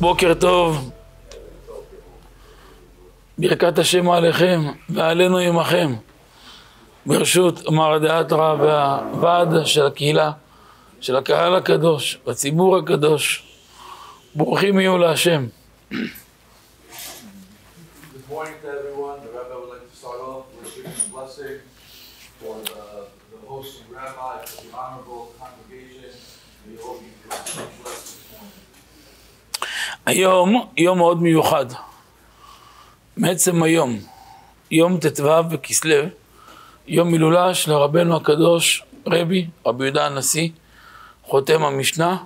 בוקר טוב, ברכת השם עליכם ועלינו עמכם. ברשות מרדכי תורה והוועד של הקהילה, של הקהל הקדוש, והציבור הקדוש, ברוכים יהיו להשם. Good morning to everyone. The Rebbe would like to start off with giving a blessing for the hosting rabbi, for the honorable congregation. We hope you can bless this morning. היום יום מאוד מיוחד. מעצם היום, יום ט"ו בכסלו, יום הילולה של רבנו הקדוש, רבי יהודה הנשיא, חותם המשנה.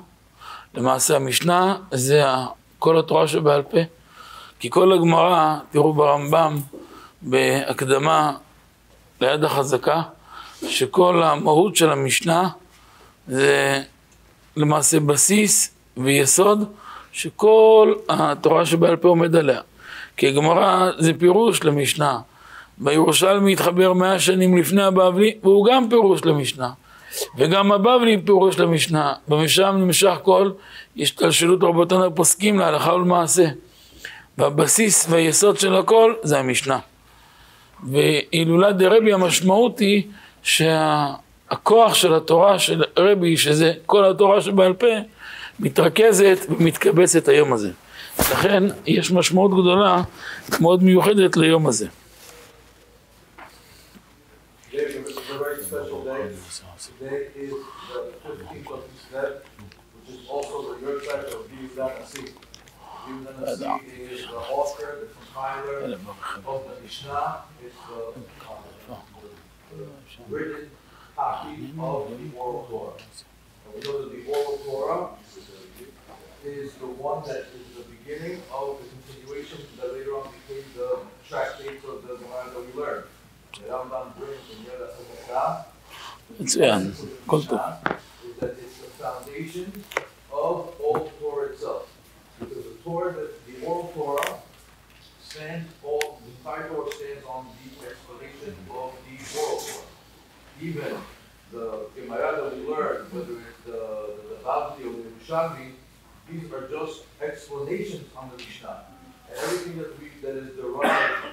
למעשה המשנה זה כל התורה שבעל פה, כי כל הגמרא, תראו ברמב"ם, בהקדמה ליד החזקה, שכל המהות של המשנה זה למעשה בסיס ויסוד שכל התורה שבעל פה עומד עליה. כי הגמרא זה פירוש למשנה, והירושלמי התחבר 100 שנים לפני הבבלי, והוא גם פירוש למשנה, וגם הבבלי פירוש למשנה, ומשם נמשך כל השתלשלות רבותינו הפוסקים להלכה ולמעשה. והבסיס והיסוד של הכל זה המשנה. והילולת דרבי המשמעות היא שהכוח של התורה של רבי, שזה כל התורה שבעל פה, מתרכזת ומתקבצת היום הזה. לכן יש משמעות גדולה מאוד מיוחדת ליום הזה. Today is the 15th of Kislev, which is also the yahrzeit of Yehuda Nasi. Yehuda Nasi is the author, the compiler of the Mishnah. It's the written copy of the oral Torah. And we know that the oral Torah is the one that is the beginning of the continuation that later on became the tractates of the Gemara that we learned. The Rambam brings in Yehuda Nasi. מצוין, כל טוב. Is that it's the foundation of all Torah itself. Because the Torah, the oral Torah, stands all, the entire Torah stands on the explanation of the oral Torah. Even the Gemara that we learn, whether it's the Bavli or the Yerushalmi, these are just explanations on the Mishnah. And everything that is derived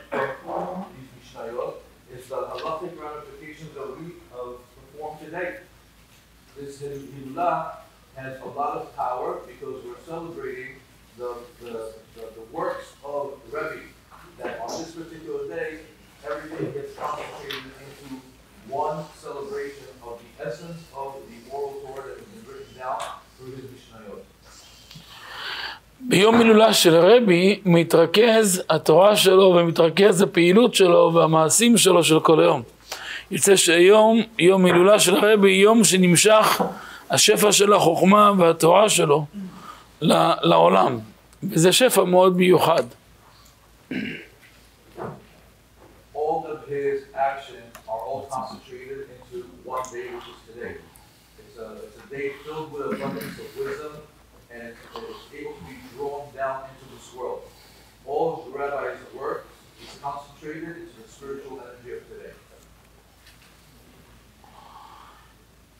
from these Mishnayot is the halachic ramifications that we perform today. This Hillah has a lot of power because we're celebrating the works of Rebbe. That on this particular day, everything gets concentrated into one celebration of the essence of the oral Torah that has been written down through his Mishnayot. ביום הילולה של רבי מתרכז התורה שלו ומתרכז הפעילות שלו והמעשים שלו של כל היום. יוצא שהיום, יום הילולה של רבי, יום שנמשך השפע של החוכמה והתורה שלו לעולם. וזה שפע מאוד מיוחד. All of his actions are all concentrated into one day, which is today. It's a day filled with abundance of wisdom, and it's able to be drawn down into this world. All of the rabbi's work is concentrated into the spiritual energy of today.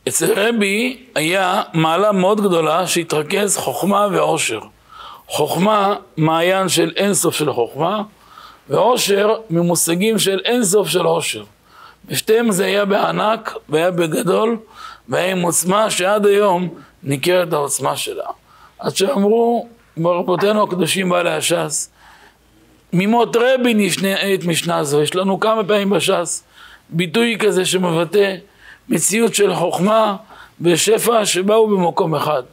אצל רבי היה מעלה מאוד גדולה שהתרכז חוכמה ועושר. חוכמה מעיין של אינסוף של חוכמה, ועושר ממושגים של אינסוף של עושר. בשתיהם זה היה בענק והיה בגדול והיה עם עוצמה שעד היום ניכרת העוצמה שלה. עד שאמרו ברבותינו הקדושים בעלי הש"ס, ממות רבי נשנה את משנה זו. יש לנו כמה פעמים בש"ס ביטוי כזה שמבטא מציאות של חוכמה ושפע שבאו במקום אחד.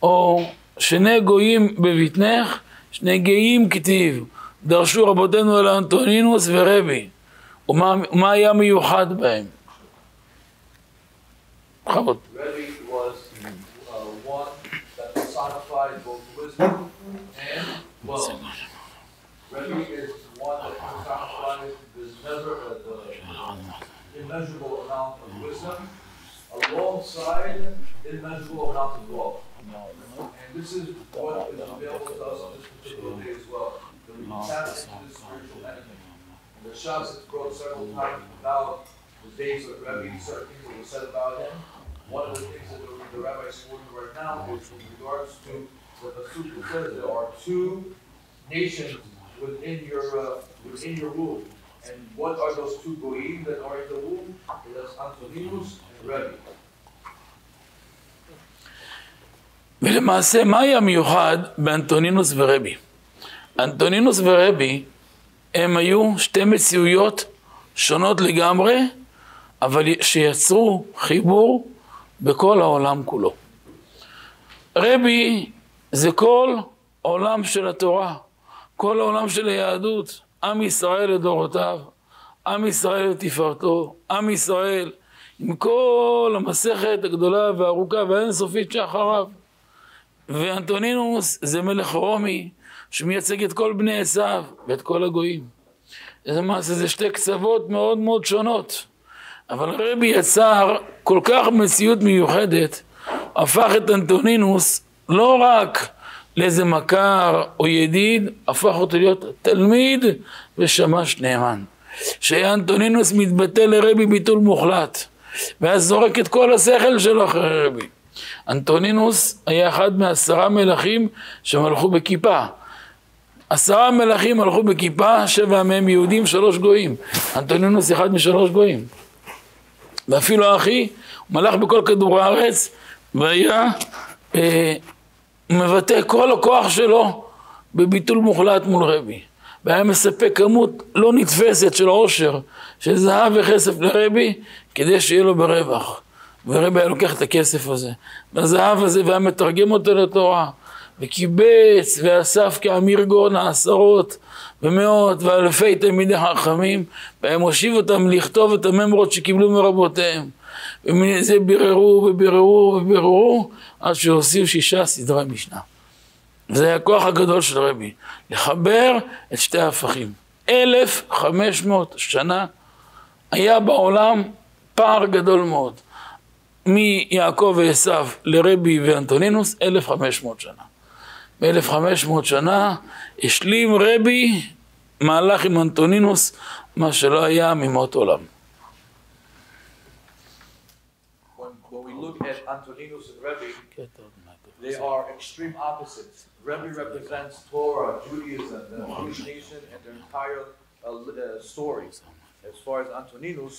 או שני גויים בבטנך, שני גאים כתיב, דרשו רבותינו אל אנטונינוס ורבי. ומה היה מיוחד בהם? בכבוד. Rebbe was one that personified both wisdom and wealth. Rebbe is one that personifies this immeasurable amount of wisdom alongside immeasurable amount of wealth. And this is what is available to us on this particular day as well. That we can tap into this spiritual energy. And the Shas has brought several times about the days of Rebbe, certain things that were said about him. One of the things that the rabbi is quoting right now is in regards to the Pasuk says there are two nations within your womb. And what are those two goyim that are in the womb? That's Antoninus and Rebbe. ולמעשה, מה היה מיוחד באנטונינוס ורבי? אנטונינוס ורבי הם היו שתי מציאויות שונות לגמרי, אבל שיצרו חיבור בכל העולם כולו. רבי זה כל העולם של התורה, כל העולם של היהדות, עם ישראל לדורותיו, עם ישראל לתפארתו, עם ישראל עם כל המסכת הגדולה והארוכה והאינסופית שאחריו. ואנטונינוס זה מלך רומי שמייצג את כל בני עשיו ואת כל הגויים. זה שתי קצוות מאוד מאוד שונות. אבל רבי יצר כל כך מציאות מיוחדת, הפך את אנטונינוס לא רק לאיזה מכר או ידיד, הפך אותו להיות תלמיד ושמש נאמן. שאנטונינוס מתבטא לרבי ביטול מוחלט, ואז זורק את כל השכל שלו אחרי רבי. אנטונינוס היה אחד מ10 מלכים שמלכו בכיפה. 10 מלכים הלכו בכיפה, 7 מהם יהודים, 3 גויים. אנטונינוס אחד מ3 גויים. ואפילו אחי, הוא מלך בכל כדור הארץ, והיה מבטא כל הכוח שלו בביטול מוחלט מול רבי. והיה מספק כמות לא נתפסת של עושר, של זהב וכסף לרבי, כדי שיהיה לו ברווח. ורבי היה לוקח את הכסף הזה, והזהב הזה, והיה מתרגם אותו לתורה, וקיבץ ואסף כאמיר גאון 10 ומאות ואלפי תלמידי חכמים, והיה מושיב אותם לכתוב את הממרות שקיבלו מרבותיהם. ומזה ביררו וביררו וביררו, עד שהוסיפו 6 סדרי משנה. וזה היה הכוח הגדול של רבי, לחבר את שתי ההפכים. 1500 שנה היה בעולם פער גדול מאוד. מיעקב ועשיו לרבי ואנטונינוס 1500 שנה. ב-1500 שנה השלים רבי מהלך עם אנטונינוס, מה שלא היה ממות עולם. When we look at Antoninus and Rebbe, they are extreme opposites. Rebbe represents Torah, Judaism, the Jewish nation, and their entire story. As far as Antoninus,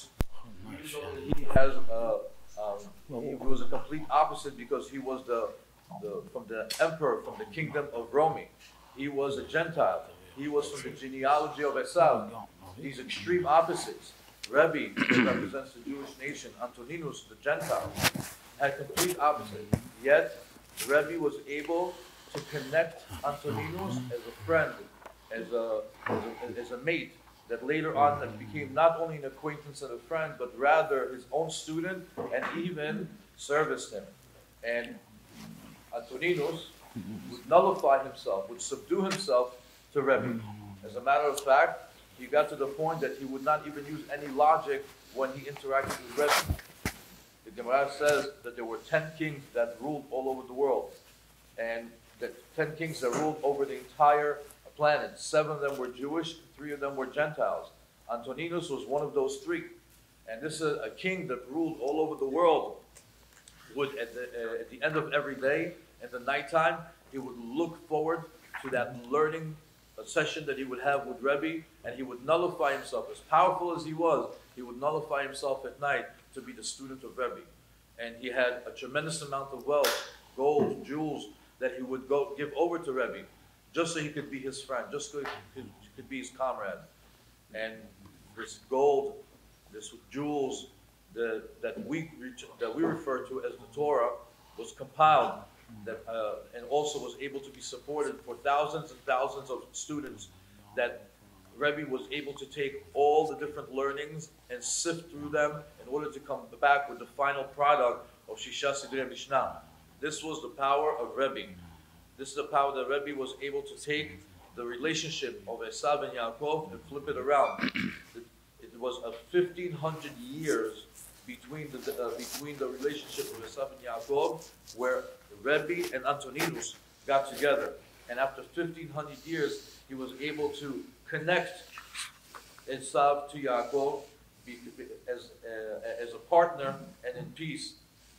he has he was a complete opposite because he was from the emperor, from the kingdom of Rome. He was a Gentile. He was from the genealogy of Esau. These extreme opposites. Rebbe represents the Jewish nation. Antoninus, the Gentile, had complete opposite. Yet, Rebbe was able to connect Antoninus as a friend, as a mate, that later on that became not only an acquaintance and a friend, but rather his own student and even serviced him. And Antoninus would nullify himself, would subdue himself to Rebbe. As a matter of fact, he got to the point that he would not even use any logic when he interacted with Rebbe. The Gemara says that there were 10 kings that ruled all over the world. And the 10 kings that ruled over the entire planet. 7 of them were Jewish, 3 of them were Gentiles. Antoninus was one of those 3. And this is a king that ruled all over the world. Would at the end of every day, at the nighttime, he would look forward to that learning session that he would have with Rebbe, and he would nullify himself. As powerful as he was, he would nullify himself at night to be the student of Rebbe. And he had a tremendous amount of wealth, gold, jewels, that he would go give over to Rebbe, just so he could be his friend, just so he could be his comrade. And this gold, this jewels that we refer to as the Torah was compiled, and also was able to be supported for thousands and thousands of students, that Rebbe was able to take all the different learnings and sift through them in order to come back with the final product of Shisha Sidrei Mishnah. This was the power of Rebbe. This is the power that Rebbe was able to take the relationship of Esav and Yaakov and flip it around. It was 1,500 years between the relationship of Esav and Yaakov, where Rebbe and Antoninus got together. And after 1,500 years, he was able to connect Esav to Yaakov as a partner and in peace,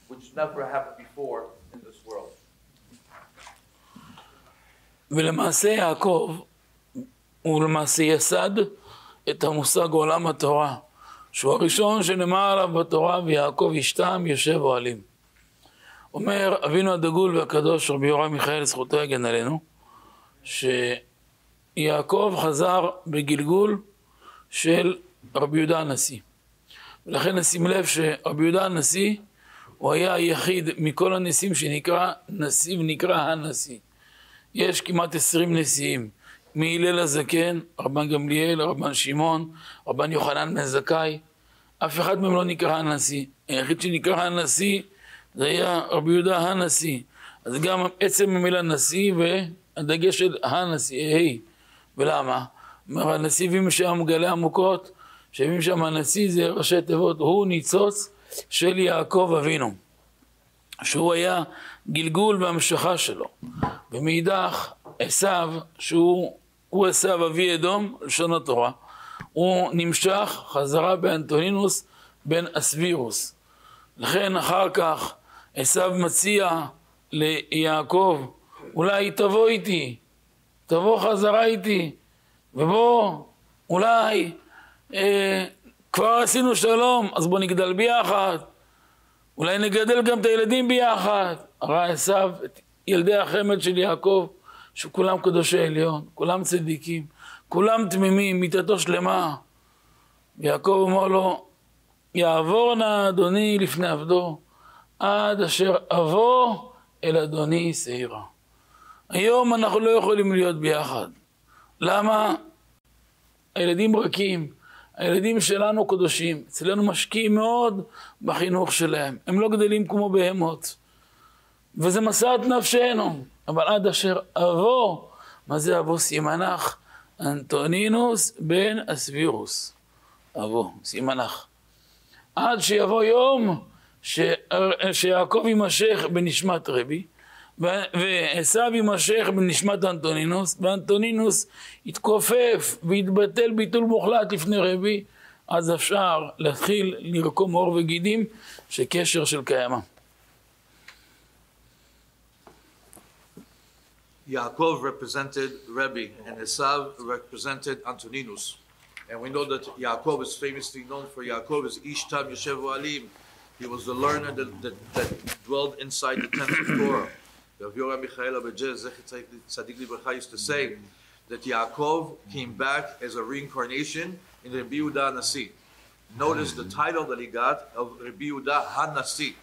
which never happened before in this world. ולמעשה יעקב הוא למעשה יסד את המושג עולם התורה, שהוא הראשון שנאמר עליו בתורה, ויעקב ישתם יושב אוהלים. אומר אבינו הדגול והקדוש רבי יורם מיכאל זכותו יגן עלינו, שיעקב חזר בגלגול של רבי יהודה הנשיא. ולכן נשים לב שרבי יהודה הנשיא הוא היה היחיד מכל הנשיאים שנקרא נשיא ונקרא הנשיא. יש כמעט 20 נשיאים, מהלל הזקן, רבן גמליאל, רבן שמעון, רבן יוחנן בן זכאי, אף אחד מהם לא נקרא הנשיא. היחיד שנקרא הנשיא זה היה רבי יהודה הנשיא. אז גם עצם המילה נשיא והדגש של הנשיא, ולמה? אומר הנשיאים שם מגלי עמוקות, שבים שם הנשיא זה ראשי תיבות, הוא ניצוץ של יעקב אבינו, שהוא היה גלגול והמשכה שלו. ומאידך עשיו, שהוא עשיו אבי אדום, לשון התורה, הוא נמשך חזרה באנטונינוס בן אסבירוס. לכן אחר כך עשיו מציע ליעקב, אולי תבוא איתי, תבוא חזרה איתי, ובוא, אולי כבר עשינו שלום, אז בוא נגדל ביחד, אולי נגדל גם את הילדים ביחד. ראה עשיו את ילדי החמד של יעקב, שכולם קדושי עליון, כולם צדיקים, כולם תמימים, מיתתו שלמה. יעקב אמר לו, יעבור נא אדוני לפני עבדו, עד אשר אבוא אל אדוני שעירה. היום אנחנו לא יכולים להיות ביחד. למה? הילדים רכים, הילדים שלנו קדושים, אצלנו משקיעים מאוד בחינוך שלהם, הם לא גדלים כמו בהמות, וזה משאת נפשנו. אבל עד אשר אבוא, מה זה אבוא? סימנך אנטונינוס בן אסבירוס. אבוא, סימנך. עד שיבוא יום שיעקב יימשך בנשמת רבי, ועשיו יימשך בנשמת אנטונינוס, ואנטונינוס יתכופף ויתבטל ביטול מוחלט לפני רבי, אז אפשר להתחיל לרקום עור וגידים שקשר של קיימה. Yaakov represented Rebbe and Esav represented Antoninus. And we know that Yaakov is famously known for Yaakov as Ishtam Yoshev Alim. He was the learner that dwelled inside the tent of Torah. Rav Yoram Michael Abedjeh Zecher Tzadik Libracha used to say that Yaakov came back as a reincarnation in Rabbi Yehuda Nasi. Notice the title that he got of Rabbi Yehuda HaNasi,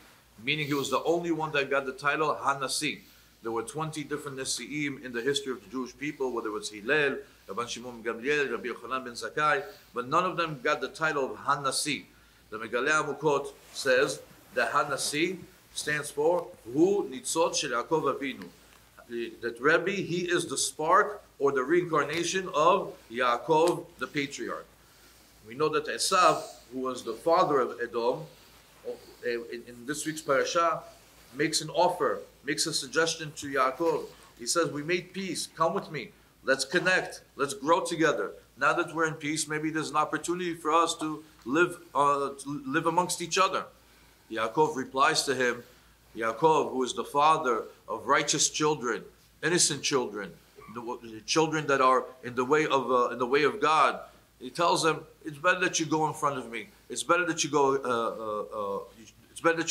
meaning he was the only one that got the title HaNasi. There were 20 different Nesi'im in the history of the Jewish people, whether it was Hillel, Rabban Shimon ben Gamliel, Rabbi Yochanan ben Zakkai, but none of them got the title of HaNasi. The Megalei Amukot says that HaNasi stands for Hu Nitzot Shel Yaakov Avinu. That Rebbe, he is the spark or the reincarnation of Yaakov, the patriarch. We know that Esav, who was the father of Edom, in this week's parasha, makes an offer, makes a suggestion to Yaakov. He says, we made peace, come with me, let's connect, let's grow together. Now that we're in peace, maybe there's an opportunity for us to live amongst each other. Yaakov replies to him, Yaakov, who is the father of righteous children, innocent children, the children that are in the way of God, he tells them, it's better that you go in front of me. It's better that you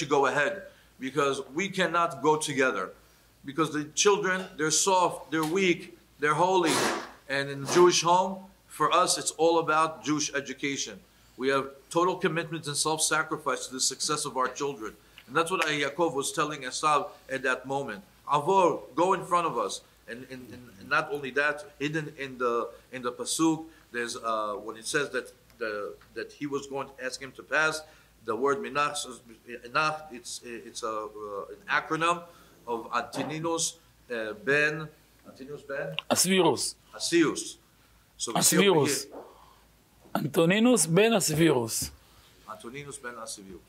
go ahead, because we cannot go together. Because the children, they're soft, they're weak, they're holy. And in the Jewish home, for us, it's all about Jewish education. We have total commitment and self-sacrifice to the success of our children. And that's what Yaakov was telling Esav at that moment. Avor, go in front of us. And not only that, hidden in the pasuk, there's when it says that he was going to ask him to pass, the word minach, it's an acronym of Antoninus ben Asvirus. So Asvirus. Antoninus ben Asvirus. Antoninus ben Asvirus.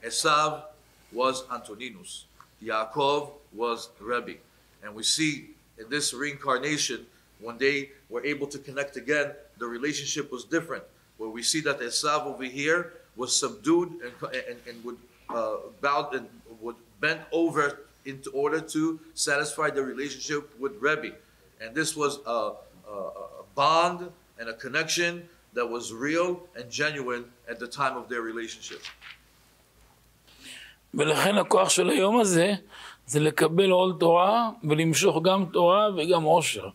Esav was Antoninus. Yaakov was Rebbe. And we see in this reincarnation, when they were able to connect again, the relationship was different. Where we see that Esav over here was subdued and would bowed and would bend over in order to satisfy the relationship with Rebbe. And this was a bond and a connection that was real and genuine at the time of their relationship. ולכן הכוח של היום הזה זה לקבל עול תורה ולמשוך גם תורה וגם עושר.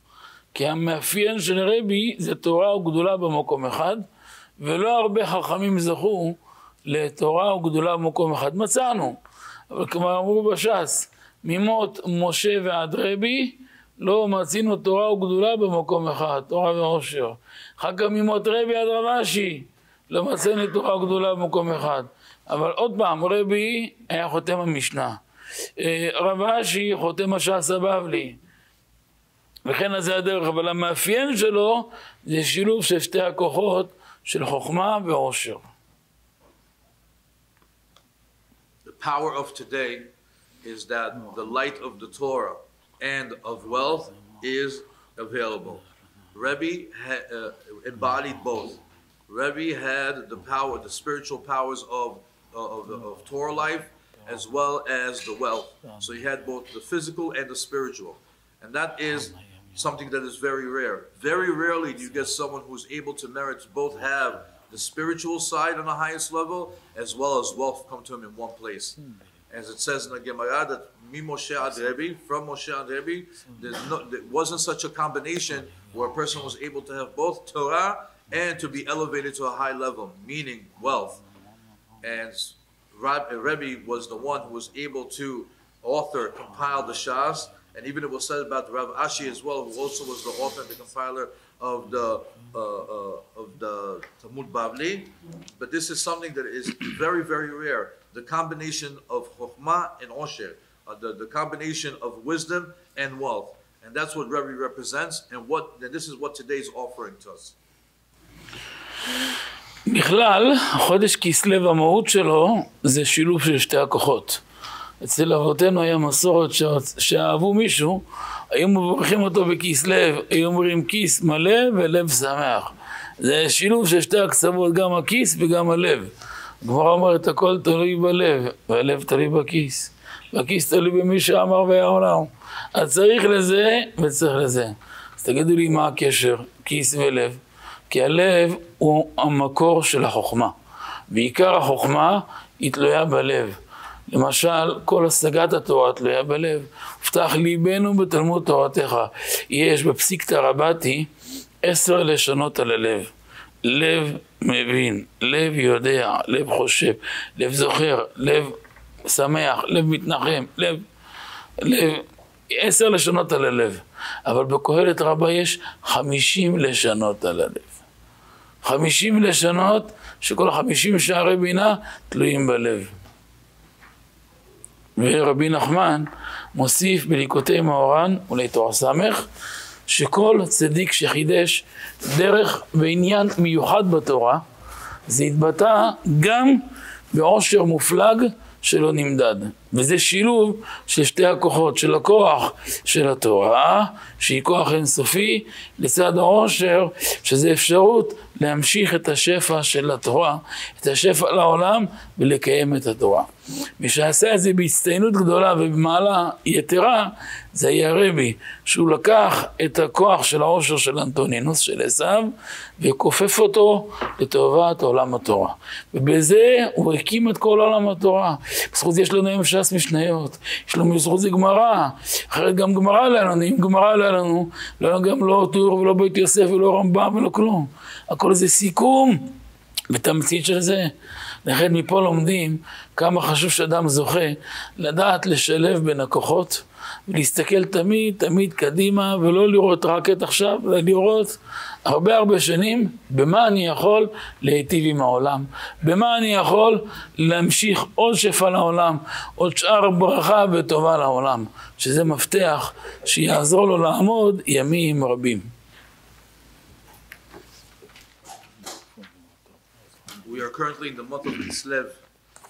כי המאפיין של רבי זה תורה וגדולה במקום אחד, ולא הרבה חכמים זכו לתורה וגדולה במקום אחד. מצאנו, אבל כמו אמרו בש"ס, ממות משה ועד רבי לא מצינו תורה וגדולה במקום אחד, תורה ועושר. אחר כך ממות רבי עד רב אשי לא מצאנו תורה וגדולה במקום אחד. אבל עוד פעם, רבי היה חותם המשנה, רב אשי חותם הש"ס הבבלי, וכן זה הדרך. אבל המאפיין שלו זה שילוב של שתי הכוחות של חוכמה ועושר. The power of today is that the light of the Torah and of wealth is available. Rebbe embodied both. Rebbe had the power, the spiritual powers of Torah life, as well as the wealth. So he had both the physical and the spiritual. And that is something that is very rare. Very rarely do you get someone who's able to merit to both have the spiritual side on the highest level, as well as wealth come to him in one place. As it says in the Gemara that Mi Moshe ad Rebbe, from Moshe ad Rebbe, there wasn't such a combination where a person was able to have both Torah and to be elevated to a high level, meaning wealth. And Rebbe was the one who was able to compile the Shas, and even it was said about Rav Ashi as well, who also was the author and the compiler of the Talmud Bavli. But this is something that is very, very rare. The combination of Chokhmah and Osher, the combination of wisdom and wealth. And that's what Rebbe represents, and this is what today is offering to us. בכלל, חודש כסלו המהות שלו זה שילוב של שתי הכוחות. אצל אבותינו היה מסורת שאהבו מישהו, היו מברכים אותו בכסלו, היו אומרים כיס מלא ולב שמח. זה שילוב של שתי הקצוות, גם הכיס וגם הלב. הגמרא אומרת, הכל תלוי בלב, והלב תלוי בכיס. והכיס תלוי במי שאמר והיה עולם. אז צריך לזה וצריך לזה. אז תגידו לי מה הקשר, כיס ולב. כי הלב הוא המקור של החוכמה. ועיקר החוכמה היא תלויה בלב. למשל, כל השגת התורה תלויה בלב. הובטח ליבנו בתלמוד תורתך. יש בפסיקתא רבתי 10 לשונות על הלב. לב מבין, לב יודע, לב חושב, לב זוכר, לב שמח, לב מתנחם, לב 10 לשונות על הלב. אבל בקהלת רבה יש 50 לשונות על הלב. 50 לשונות שכל 50 שערי בינה תלויים בלב. ורבי נחמן מוסיף בליקוטי מאורן ולתורה סמך, שכל צדיק שחידש דרך ועניין מיוחד בתורה, זה התבטא גם בעושר מופלג שלא נמדד. וזה שילוב של שתי הכוחות, של הכוח של התורה, שהיא כוח אינסופי, לצד העושר, שזה אפשרות להמשיך את השפע של התורה, את השפע לעולם, ולקיים את התורה. מי שעשה את זה בהצטיינות גדולה ובמעלה יתרה, זה היה רבי, שהוא לקח את הכוח של העושר של אנטונינוס, של עשיו, וכופף אותו לטובת עולם התורה. ובזה הוא הקים את כל עולם התורה. בזכות יש לנו היום ש"ס משניות, יש לנו בזכות זה גמרא, אחרת גם גמרא לנו, אם גמרא לנו, לא גם לא טור ולא בית יוסף ולא רמב"ם ולא כלום. הכל זה סיכום ותמצית של זה. לכן מפה לומדים כמה חשוב שאדם זוכה לדעת לשלב בין הכוחות, ולהסתכל תמיד קדימה, ולא לראות רק את עכשיו, אלא לראות הרבה שנים במה אני יכול להיטיב עם העולם, במה אני יכול להמשיך עוד שפע לעולם, עוד שאר ברכה וטובה לעולם, שזה מפתח שיעזור לו לעמוד ימים רבים. We are currently in the month of Kislev,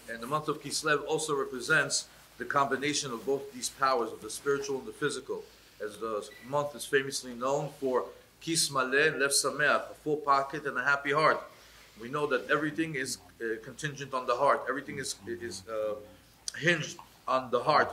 and the month of Kislev also represents the combination of both these powers, of the spiritual and the physical, as the month is famously known for Kis Maleh, Lev Sameach, a full pocket and a happy heart. We know that everything is contingent on the heart. Everything is hinged on the heart.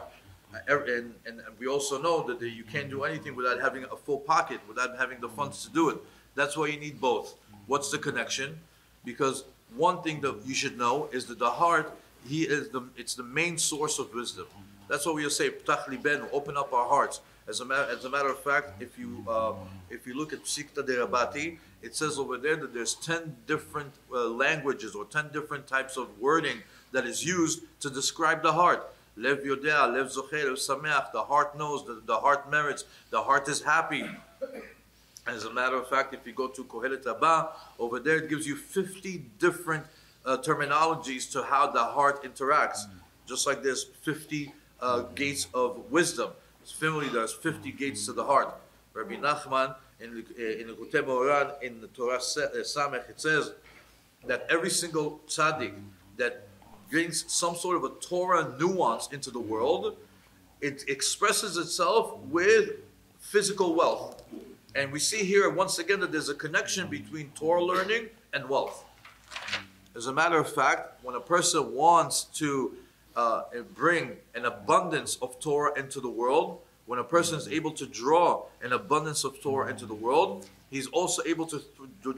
And we also know that you can't do anything without having a full pocket, without having the funds to do it. That's why you need both. What's the connection? Because one thing that you should know is that the heart, it's the main source of wisdom. That's what we'll say, Ptach libenu, open up our hearts. As a matter of fact, if you look at Psikta de Rabati, it says over there that there's 10 different languages or 10 different types of wording that is used to describe the heart. Lev yodea, lev zocher, lev sameach. The heart knows, the heart merits, the heart is happy. As a matter of fact, if you go to Kohelet Rabbah, over there it gives you 50 different terminologies to how the heart interacts. Just like there's 50 gates of wisdom. Similarly, there's 50 gates to the heart. Rabbi Nachman, in Likutei Moharan, in the Torah Samech, it says that every single tzaddik that brings some sort of a Torah nuance into the world, it expresses itself with physical wealth. And we see here once again that there's a connection between Torah learning and wealth. As a matter of fact, when a person wants to bring an abundance of Torah into the world, when a person is able to draw an abundance of Torah into the world, he's also able to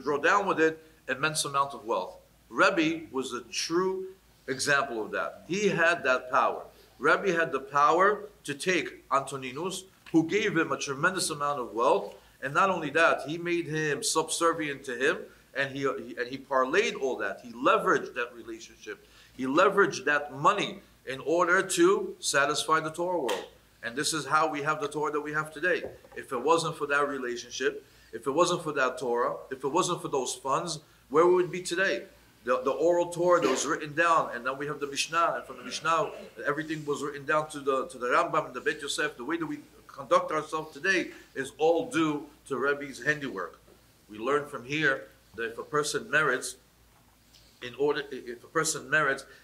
draw down with it an immense amount of wealth. Rebbe was a true example of that. He had that power. Rebbe had the power to take Antoninus, who gave him a tremendous amount of wealth, and not only that, he made him subservient to him, and he parlayed all that. He leveraged that relationship. He leveraged that money in order to satisfy the Torah world. And this is how we have the Torah that we have today. If it wasn't for that relationship, if it wasn't for that Torah, if it wasn't for those funds, where would we be today? The oral Torah that was written down, and then we have the Mishnah, and from the Mishnah, everything was written down to the Rambam and the Beit Yosef. The way that we conduct ourselves today is all due to Rebbe's handiwork. We learn from here that if a person merits,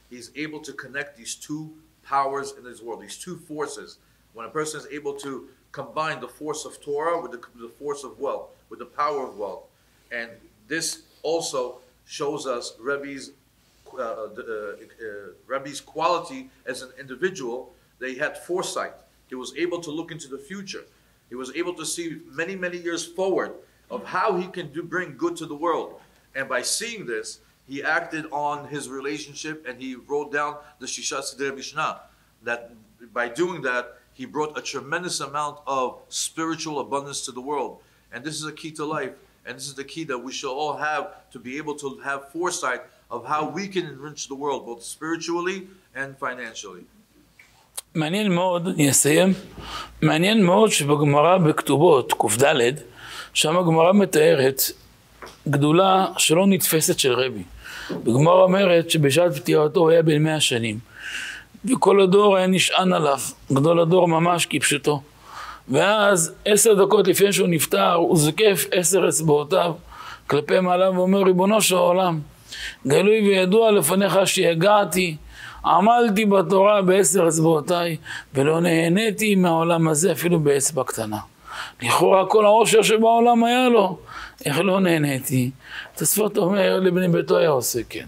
he's able to connect these two powers in his world, these two forces. When a person is able to combine the force of Torah with the force of wealth, with the power of wealth. And this also shows us Rebbe's quality as an individual, that he had foresight. He was able to look into the future. He was able to see many, many years forward of how he can bring good to the world. And by seeing this, he acted on his relationship, and he wrote down the Shisha Sidrei Mishnah. That by doing that, he brought a tremendous amount of spiritual abundance to the world. And this is a key to life. And this is the key that we shall all have, to be able to have foresight of how we can enrich the world, both spiritually and financially. מעניין מאוד, אני אסיים, מעניין מאוד שבגמרא בכתובות, ק"ד, שם הגמרא מתארת גדולה שלא נתפסת של רבי. בגמרא אומרת שבשעת פטירתו הוא היה בן 100 שנים, וכל הדור היה נשען עליו, גדול הדור ממש כפשוטו. ואז 10 דקות לפני שהוא נפטר, הוא זוקף 10 אצבעותיו כלפי מעלה ואומר, ריבונו של העולם, גלוי וידוע לפניך שהגעתי, עמלתי בתורה ב10 אצבעותיי, ולא נהניתי מהעולם הזה אפילו באצבע קטנה. לכאורה כל העושר שבעולם היה לו, איך לא נהניתי? תוספות אומר, לבני ביתו היה עושה כן.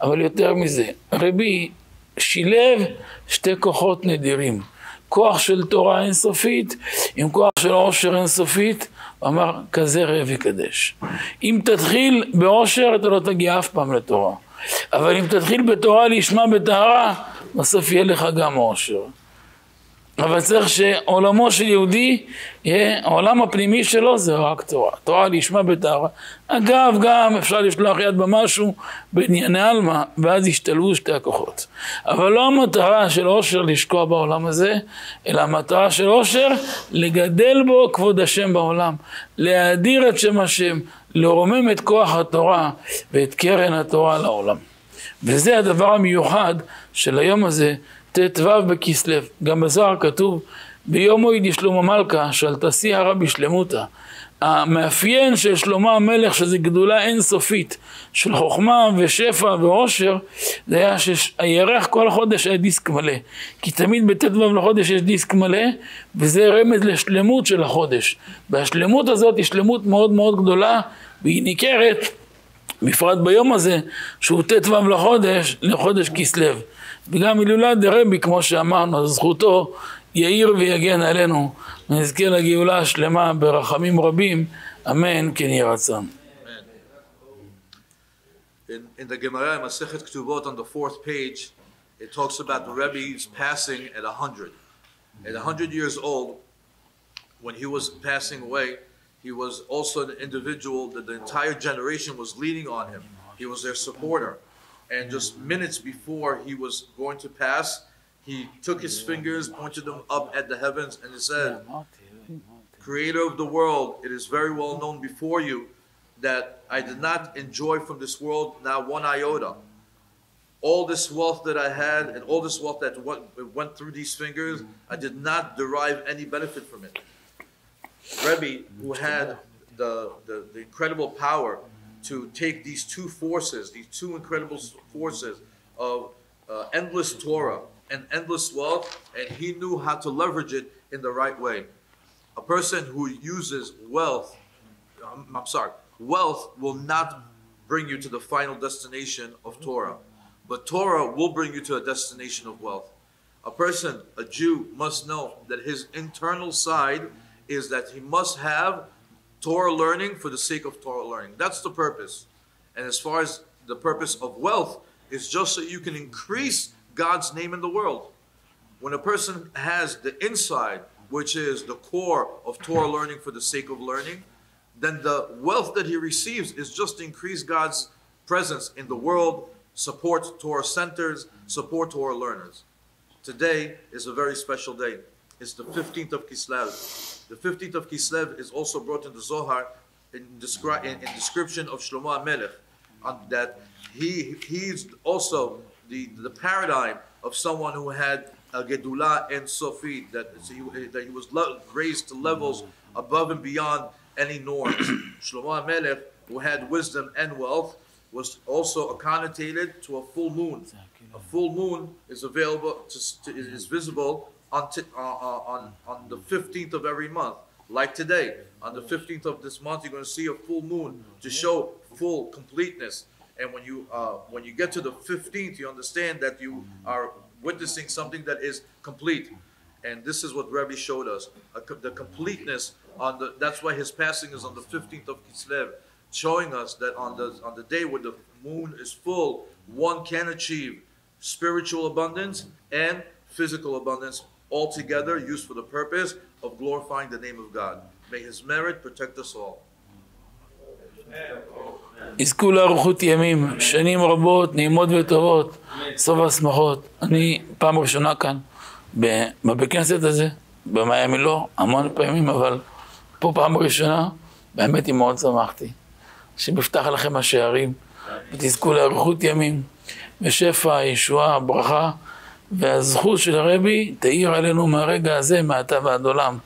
אבל יותר מזה, רבי שילב 2 כוחות נדירים. כוח של תורה אינסופית, עם כוח של עושר אינסופית, הוא אמר, כזה ראה וקדש. אם תתחיל בעושר, אתה לא תגיע אף פעם לתורה. אבל אם תתחיל בתורה לשמה בטהרה, בסוף יהיה לך גם עושר. אבל צריך שעולמו של יהודי, העולם הפנימי שלו זה רק תורה. תורה לשמה בטהרה. אגב, גם אפשר לשלוח יד במשהו בענייני עלמא, ואז ישתלבו 2 הכוחות. אבל לא המטרה של עושר לשקוע בעולם הזה, אלא המטרה של עושר לגדל בו כבוד השם בעולם, להאדיר את שם השם, לרומם את כוח התורה ואת קרן התורה לעולם. וזה הדבר המיוחד של היום הזה, ט"ו בכסלו. גם בזוהר כתוב, ביום הויד שלמה מלכה, שעלתה שיא הרע בשלמותה. המאפיין של שלמה המלך, שזה גדולה אינסופית, של חוכמה ושפע ועושר, זה היה שהירח כל חודש היה דיסק מלא. כי תמיד בט"ו לחודש יש דיסק מלא, וזה רמז לשלמות של החודש. והשלמות הזאת היא שלמות מאוד מאוד גדולה, והיא ניכרת, בפרט ביום הזה, שהוא ט"ו לחודש כסלו. וגם הילולת דרבי, כמו שאמרנו, זכותו יאיר ויגן עלינו, ונזכה לגאולה השלמה ברחמים רבים, אמן כן יהי רצון. In the Gemara, in Masechet Ketubot, on the 4th page, it talks about the Rebbe's passing at 100. At 100 years old, when he was passing away, he was also an individual that the entire generation was leaning on him. He was their supporter. And just minutes before he was going to pass, he took his fingers, pointed them up at the heavens, and he said, Creator of the world, it is very well known before you that I did not enjoy from this world now one iota. All this wealth that I had and all this wealth that went through these fingers, I did not derive any benefit from it. Rebbe, who had the incredible power to take these two forces, these two incredible forces of endless Torah and endless wealth, and he knew how to leverage it in the right way. A person who uses wealth, wealth will not bring you to the final destination of Torah, but Torah will bring you to a destination of wealth. A person, a Jew, must know that his internal side is that he must have Torah learning for the sake of Torah learning. That's the purpose. And as far as the purpose of wealth, is just so you can increase God's name in the world. When a person has the inside, which is the core of Torah learning for the sake of learning, then the wealth that he receives is just to increase God's presence in the world, support Torah centers, support Torah learners. Today is a very special day. It's the 15th of Kislev. The 15th of Kislev is also brought in the Zohar in description of Shlomo HaMelech, that he's also the paradigm of someone who had a Gedula and Sofi, that he was raised to levels above and beyond any norms. Shlomo HaMelech, who had wisdom and wealth, was also connotated to a full moon. A full moon is available, is visible on the 15th of every month. Like today, on the 15th of this month, you're going to see a full moon to show full completeness. And when you get to the 15th, you understand that you are witnessing something that is complete. And this is what Rebbe showed us, the completeness that's why his passing is on the 15th of Kislev, showing us that on the day when the moon is full, one can achieve spiritual abundance and physical abundance all together, used for the purpose of glorifying the name of God. May his merit protect us all. יזכו לאריכות ימים, שנים רבות, נעימות וטובות, סוף השמחות. אני פעם ראשונה כאן, בכנסת הזה, במיאמי לא, המון פעמים, אבל פה פעם ראשונה, באמת מאוד שמחתי. שמפתח לכם השערים, ותזכו לאריכות ימים, ושפע, ישועה, ברכה, והזכות של הרבי תאיר עלינו מהרגע הזה, מעתה ועד עולם.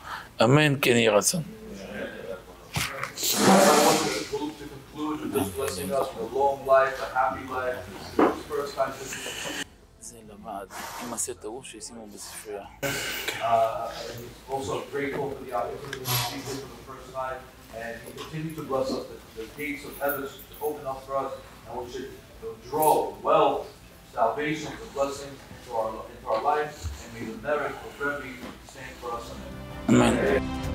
אמן כן יהי רצון. זה למד, אם עשה טעות שישימו בספרייה. Also grateful for the opportunity to see him for the first time, and he continues to bless us. The gates of heaven should open up for us, and we should draw wealth, salvation, the blessings into our life, and may the merit of Rebbe stand for us. Amen.